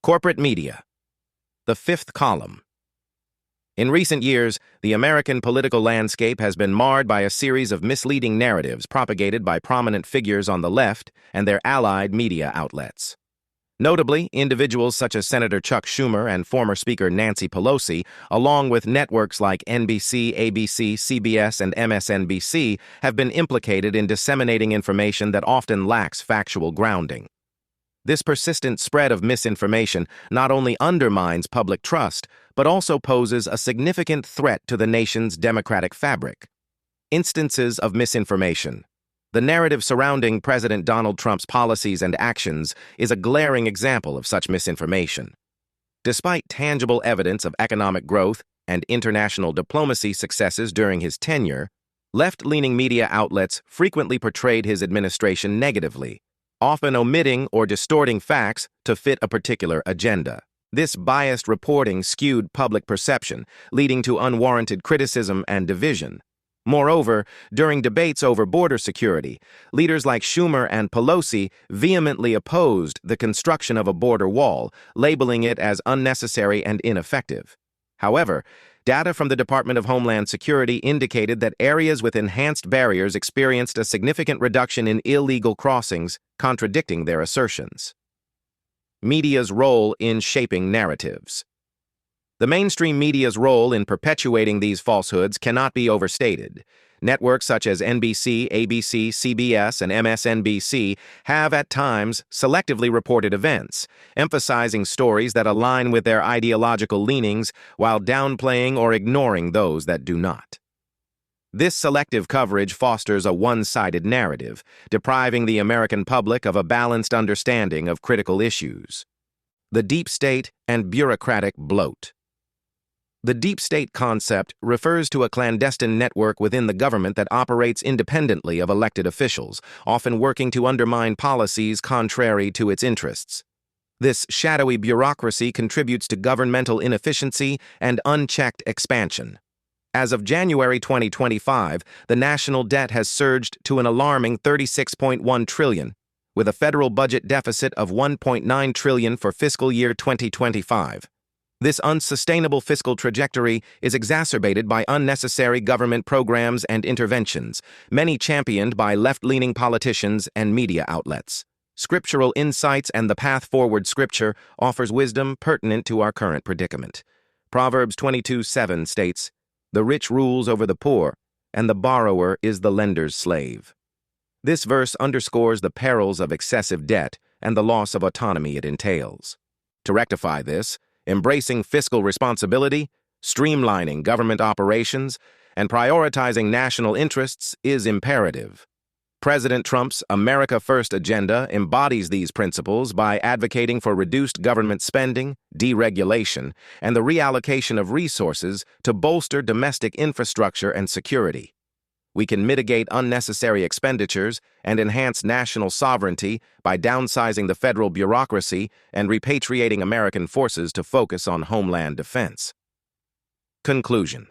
Corporate media. The fifth column. In recent years, the American political landscape has been marred by a series of misleading narratives propagated by prominent figures on the left and their allied media outlets. Notably, individuals such as Senator Chuck Schumer and former Speaker Nancy Pelosi, along with networks like NBC, ABC, CBS, and MSNBC, have been implicated in disseminating information that often lacks factual grounding. This persistent spread of misinformation not only undermines public trust, but also poses a significant threat to the nation's democratic fabric. Instances of misinformation. The narrative surrounding President Donald Trump's policies and actions is a glaring example of such misinformation. Despite tangible evidence of economic growth and international diplomacy successes during his tenure, left-leaning media outlets frequently portrayed his administration negatively, often omitting or distorting facts to fit a particular agenda. This biased reporting skewed public perception, leading to unwarranted criticism and division. Moreover, during debates over border security, leaders like Schumer and Pelosi vehemently opposed the construction of a border wall, labeling it as unnecessary and ineffective. However, data from the Department of Homeland Security indicated that areas with enhanced barriers experienced a significant reduction in illegal crossings, contradicting their assertions. Media's role in shaping narratives. The mainstream media's role in perpetuating these falsehoods cannot be overstated. Networks such as NBC, ABC, CBS, and MSNBC have at times selectively reported events, emphasizing stories that align with their ideological leanings while downplaying or ignoring those that do not. This selective coverage fosters a one-sided narrative, depriving the American public of a balanced understanding of critical issues. The deep state and bureaucratic bloat. The deep state concept refers to a clandestine network within the government that operates independently of elected officials, often working to undermine policies contrary to its interests. This shadowy bureaucracy contributes to governmental inefficiency and unchecked expansion. As of January 2025, the national debt has surged to an alarming $36.1 trillion, with a federal budget deficit of $1.9 trillion for fiscal year 2025. This unsustainable fiscal trajectory is exacerbated by unnecessary government programs and interventions, many championed by left-leaning politicians and media outlets. Scriptural insights and the path forward scripture offers wisdom pertinent to our current predicament. Proverbs 22:7 states, "The rich rules over the poor, and the borrower is the lender's slave." This verse underscores the perils of excessive debt and the loss of autonomy it entails. To rectify this, embracing fiscal responsibility, streamlining government operations, and prioritizing national interests is imperative. President Trump's America First agenda embodies these principles by advocating for reduced government spending, deregulation, and the reallocation of resources to bolster domestic infrastructure and security. We can mitigate unnecessary expenditures and enhance national sovereignty by downsizing the federal bureaucracy and repatriating American forces to focus on homeland defense. Conclusion.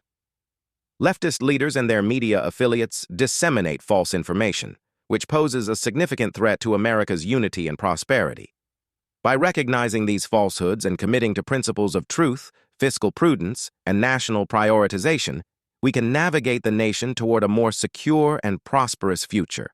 Leftist leaders and their media affiliates disseminate false information, which poses a significant threat to America's unity and prosperity. By recognizing these falsehoods and committing to principles of truth, fiscal prudence, and national prioritization, we can navigate the nation toward a more secure and prosperous future.